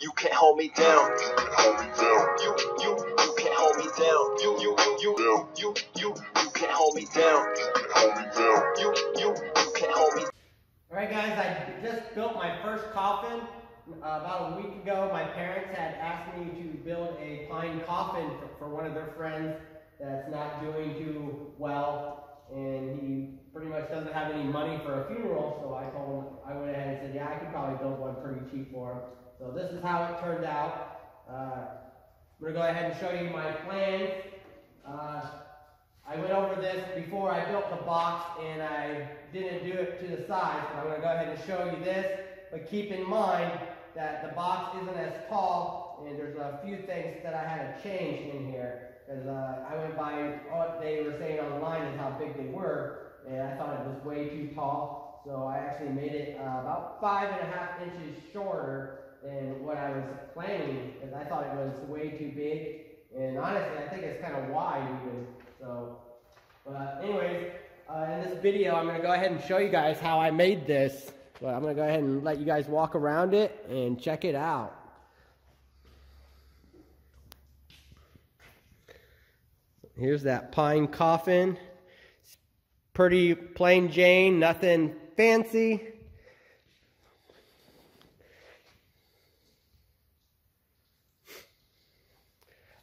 You can't hold me down. You can't hold me down. You can't hold me down. You can't hold me down. You can't hold me down. You can't hold me. All right, guys, I just built my first coffin. About a week ago, my parents had asked me to build a pine coffin for one of their friends that's not doing too well, and he pretty much doesn't have any money for a funeral, so I told him, I went ahead and said, yeah, I could probably build one pretty cheap for him. So this is how it turned out. I'm going to go ahead and show you my plans. I went over this before I built the box, and I didn't do it to the size, so I'm going to go ahead and show you this. But keep in mind that the box isn't as tall, and there's a few things that I had to change in here. Because I went by what they were saying online is how big they were, and I thought it was way too tall. So I actually made it about 5.5 inches shorter than what I was planning, because I thought it was way too big. And honestly, I think it's kind of wide even. So, but anyways, in this video, I'm going to go ahead and show you guys how I made this. But I'm going to go ahead and let you guys walk around it and check it out. Here's that pine coffin. It's pretty plain Jane, nothing fancy.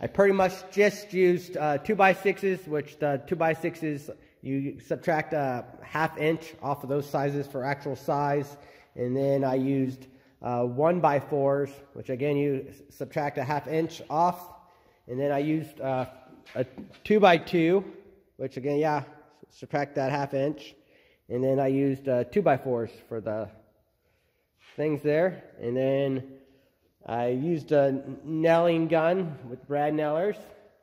I pretty much just used 2x6s, which the 2x6s, you subtract a 1/2 inch off of those sizes for actual size. And then I used 1x4s, which again, you subtract a 1/2 inch off. And then I used a 2x2, which again, yeah, subtract that 1/2 inch. And then I used 2x4s for the things there. And then I used a nailing gun with brad nailers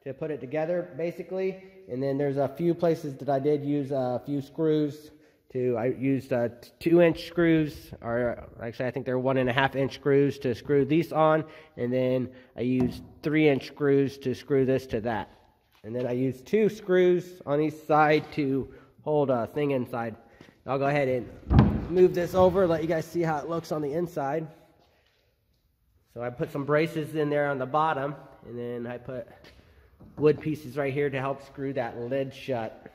to put it together, basically. And then there's a few places that I did use a few screws. I used 2-inch screws, or actually I think they're 1.5-inch screws to screw these on. And then I used 3-inch screws to screw this to that. And then I used 2 screws on each side to hold a thing inside. I'll go ahead and move this over, let you guys see how it looks on the inside. So I put some braces in there on the bottom, and then I put wood pieces right here to help screw that lid shut.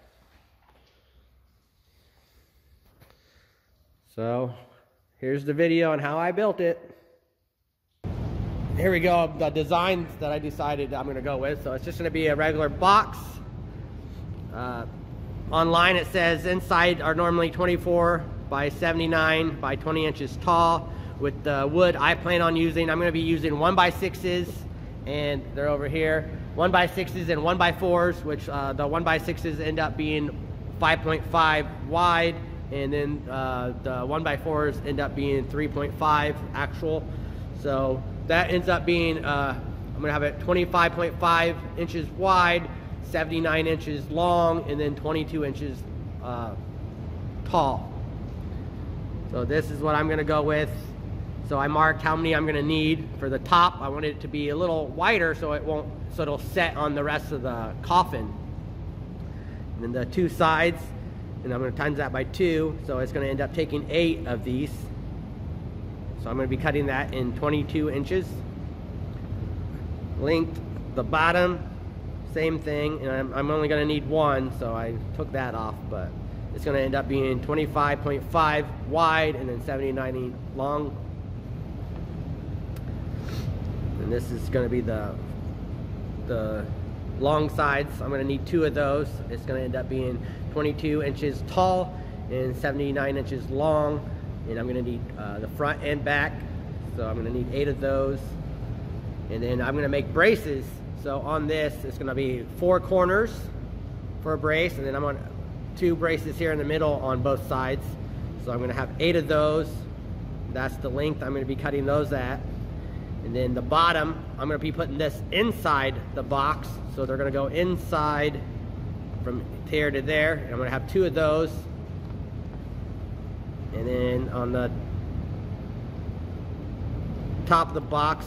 So here's the video on how I built it. Here we go, the designs that I decided I'm going to go with. So it's just going to be a regular box. Online it says inside are normally 24 by 79 by 20 inches tall. With the wood I plan on using, I'm going to be using 1x6s, and they're over here. 1x6s and 1x4s, which the 1x6s end up being 5.5 wide, and then the 1x4s end up being 3.5 actual. So that ends up being, I'm going to have it 25.5 inches wide, 79 inches long, and then 22 inches tall. So this is what I'm going to go with. So I marked how many I'm going to need for the top. I wanted it to be a little wider so it'll set on the rest of the coffin. And then the 2 sides, and I'm going to times that by 2, so it's going to end up taking 8 of these. So I'm going to be cutting that in 22 inches. Length, the bottom, same thing, and I'm only going to need 1, so I took that off, but it's going to end up being 25.5 wide and then 79 long. And this is going to be the long sides. I'm going to need 2 of those. It's going to end up being 22 inches tall and 79 inches long. And I'm going to need the front and back. So I'm going to need 8 of those. And then I'm going to make braces. So on this, it's going to be 4 corners for a brace. And then I'm on 2 braces here in the middle on both sides. So I'm going to have 8 of those. That's the length I'm going to be cutting those at. And then the bottom, I'm going to be putting this inside the box. So they're going to go inside from here to there. And I'm going to have 2 of those. And then on the top of the box,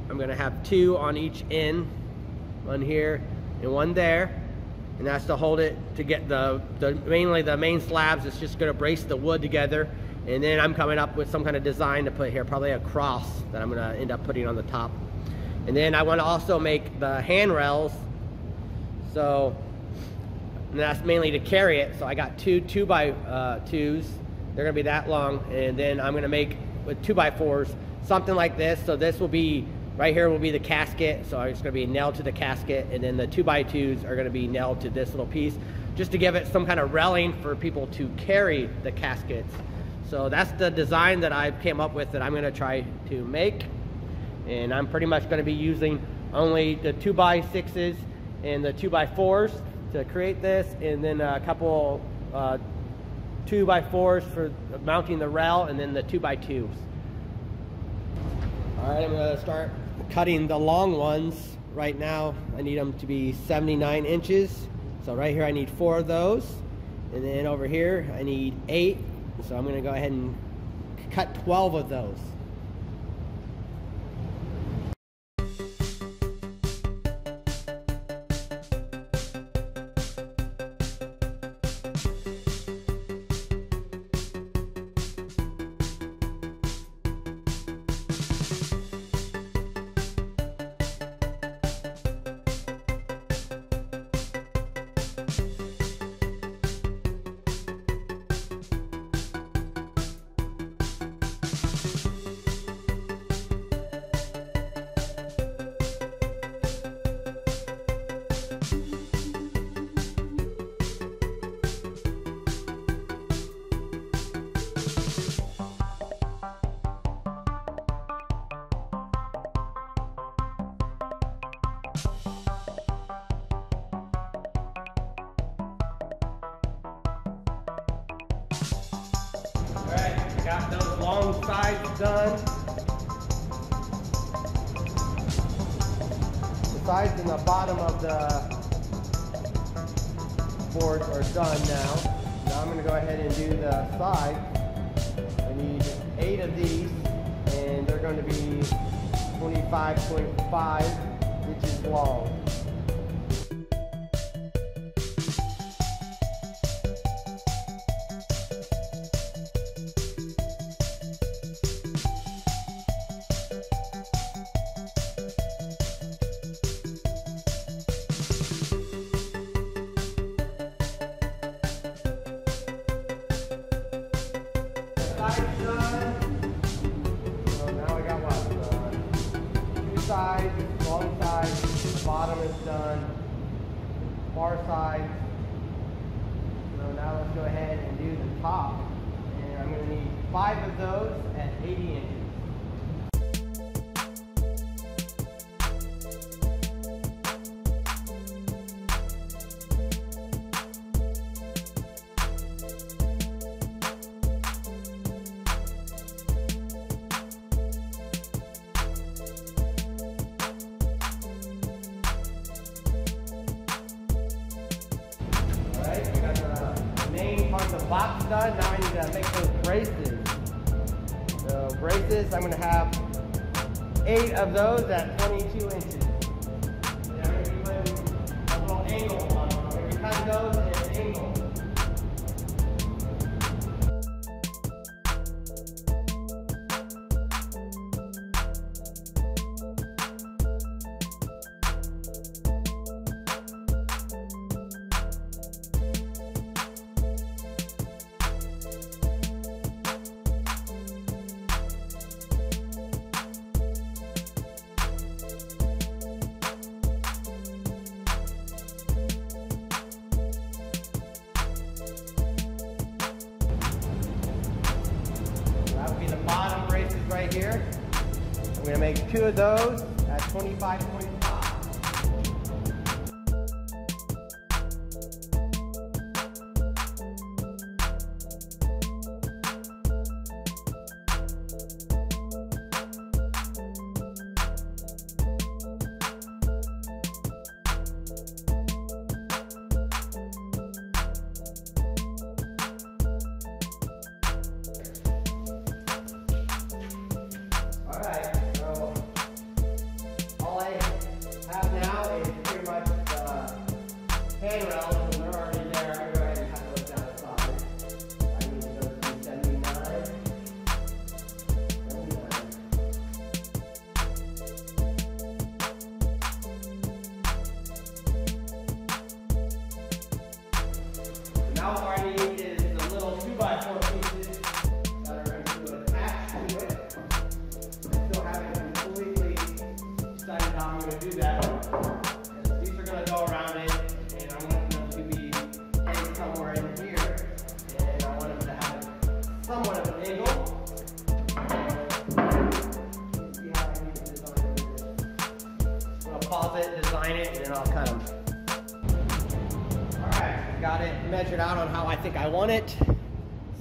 I'm going to have 2 on each end. One here and one there. And that's to hold it to get mainly the main slabs. It's just going to brace the wood together. And then I'm coming up with some kind of design to put here, probably a cross that I'm gonna end up putting on the top. And then I wanna also make the handrails. So and that's mainly to carry it. So I got two 2x2s. They're gonna be that long. And then I'm gonna make with 2x4s, something like this. So this will be, right here will be the casket. So it's gonna be nailed to the casket. And then the 2x2s are gonna be nailed to this little piece, just to give it some kind of railing for people to carry the caskets. So that's the design that I came up with that I'm gonna try to make. And I'm pretty much gonna be using only the 2x6s and the 2x4s to create this, and then a couple 2x4s for mounting the rail, and then the 2x2s. All right, I'm gonna start cutting the long ones. Right now, I need them to be 79 inches. So right here, I need 4 of those. And then over here, I need 8. So I'm gonna go ahead and cut 12 of those. Alright, got those long sides done. The sides and the bottom of the boards are done now. Now I'm going to go ahead and do the sides. I need 8 of these, and they're going to be 25.5 inches long. Sides, long sides, the bottom is done, far sides. So now let's go ahead and do the top. And I'm going to need 5 of those at 80 inches. The box done. Now I need to make those braces. So braces, I'm going to have 8 of those at 22 inches. And I'm going to be putting a little angle on them. I'm going to be cutting those at an angle. Right here. I'm going to make 2 of those at 25.5. Alright, so all I going to do that. And these are going to go around it, and I want them to be heading somewhere in here, and I want them to have somewhat of an angle. See how I need to design this. I'm going to pause it, design it, and then I'll cut them. Alright, got it measured out on how I think I want it.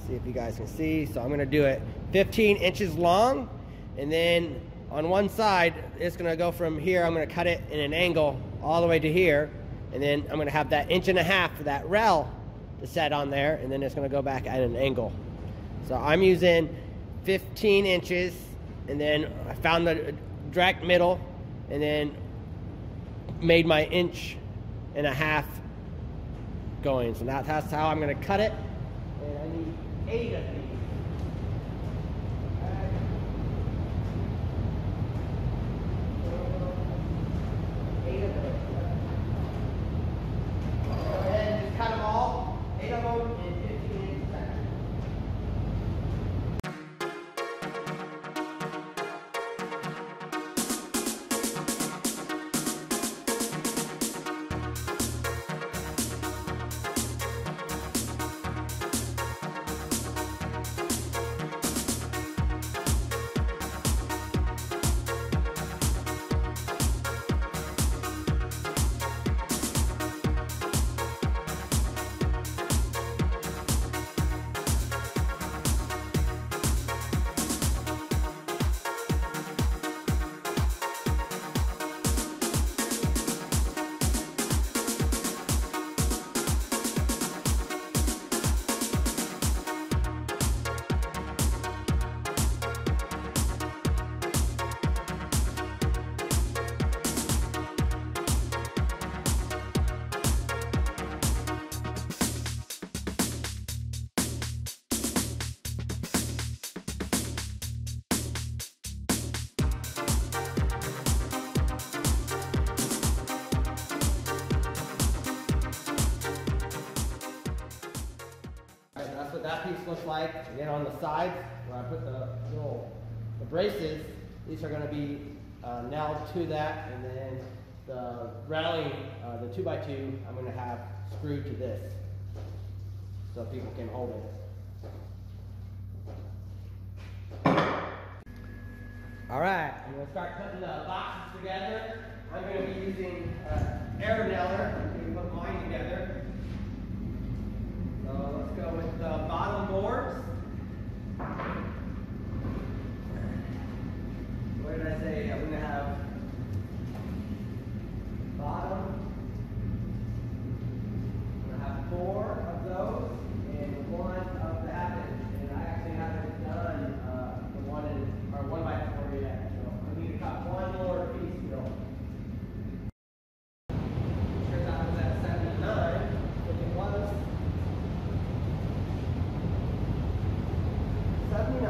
See if you guys can see. So I'm going to do it 15 inches long, and then on one side it's going to go from here. I'm going to cut it in an angle all the way to here, and then I'm going to have that 1.5 inches for that rail to set on there, and then it's going to go back at an angle. So I'm using 15 inches, and then I found the direct middle, and then made my 1.5 inches going. So that's how I'm going to cut it, and I need 8 of these. That's what that piece looks like. Again, on the sides where I put the braces, these are going to be nailed to that, and then the railing, the 2x2, I'm going to have screwed to this so people can hold it. Alright, I'm going to start putting the boxes together. I'm going to be using air nailer. I'm going to put mine together. So let's go with the bottom boards. What did I say? I'm going to have bottom. I'm going to have 4 of those and 1 of the half inch. And I actually haven't done the 1x4 yet. So I need to cut one more piece still. Sure that was at 79. If it was 79.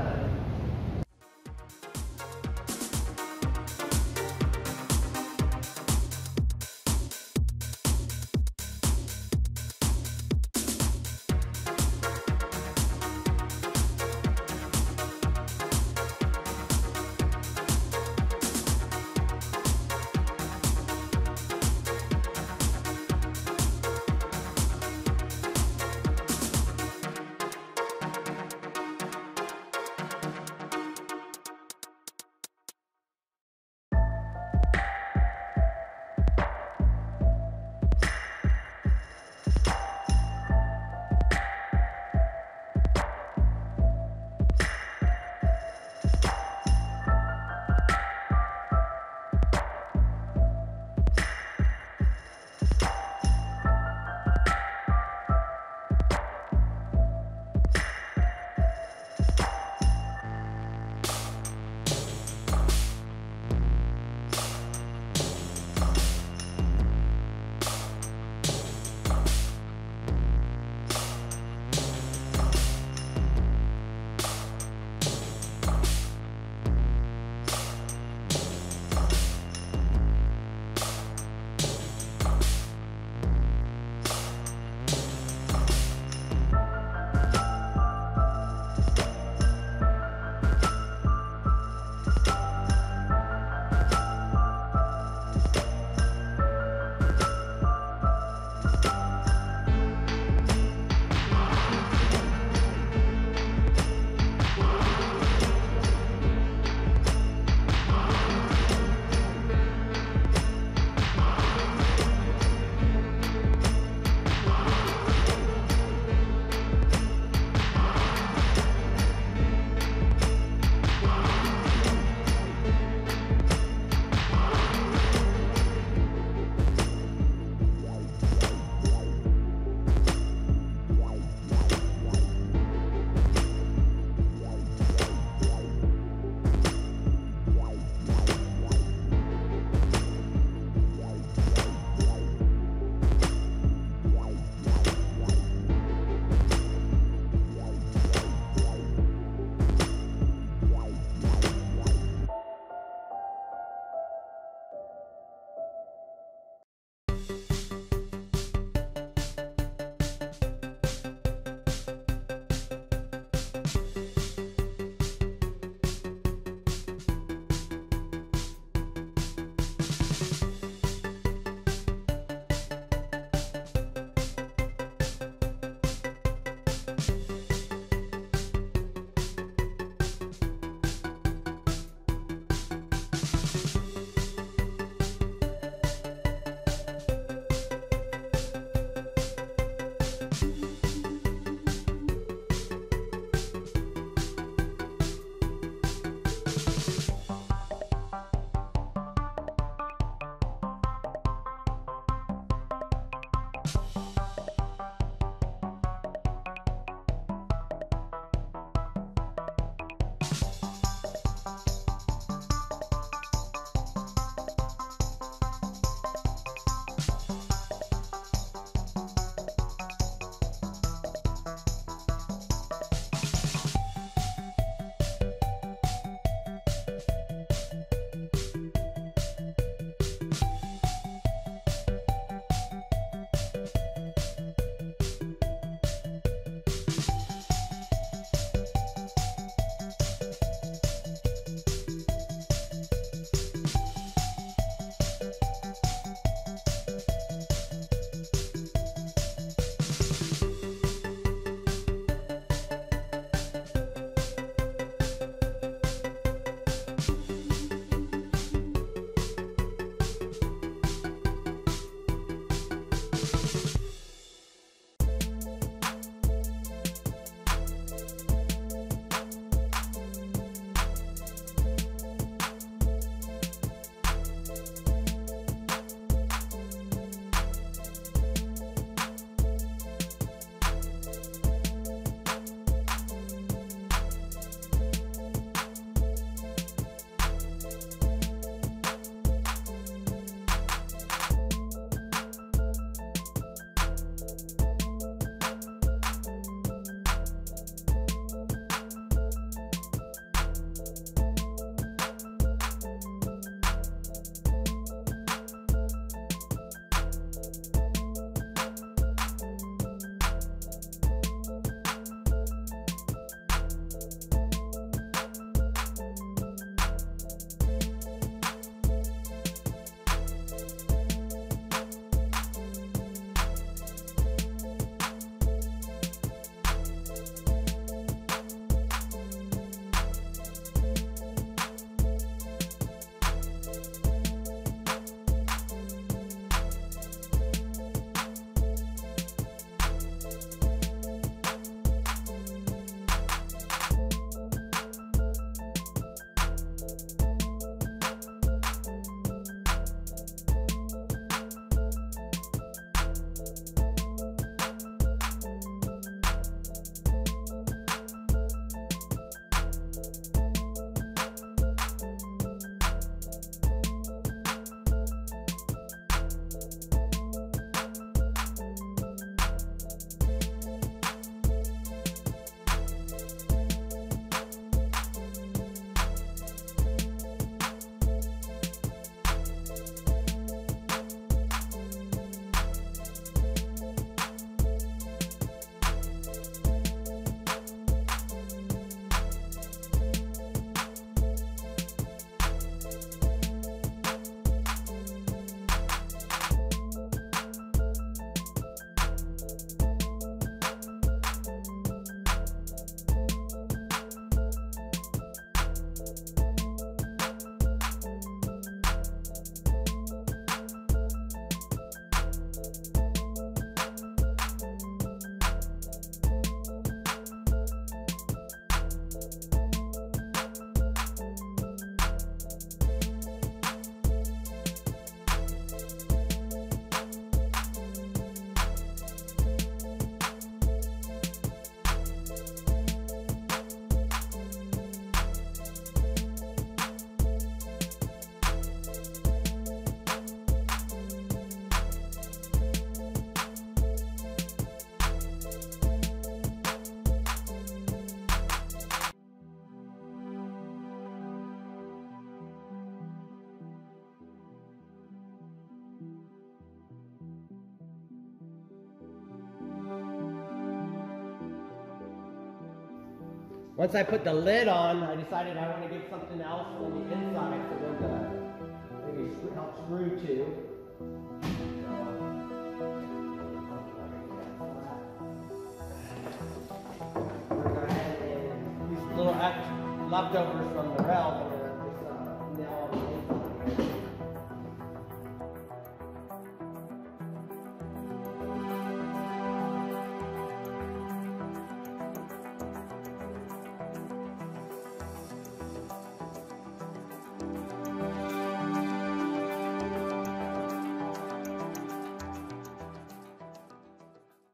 Once I put the lid on, I decided I want to get something else on the inside for them to maybe help screw to. These little leftovers from the rail, I'm going to just nail on the inside.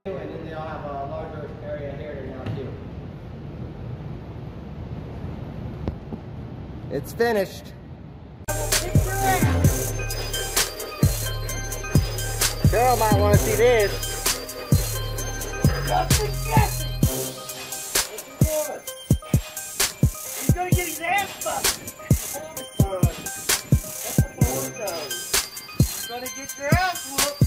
And then they'll have a larger area here now too. It's finished. Girl might want to see this. He's gonna get his ass busted. That's the board goes. You're gonna get your ass whooped.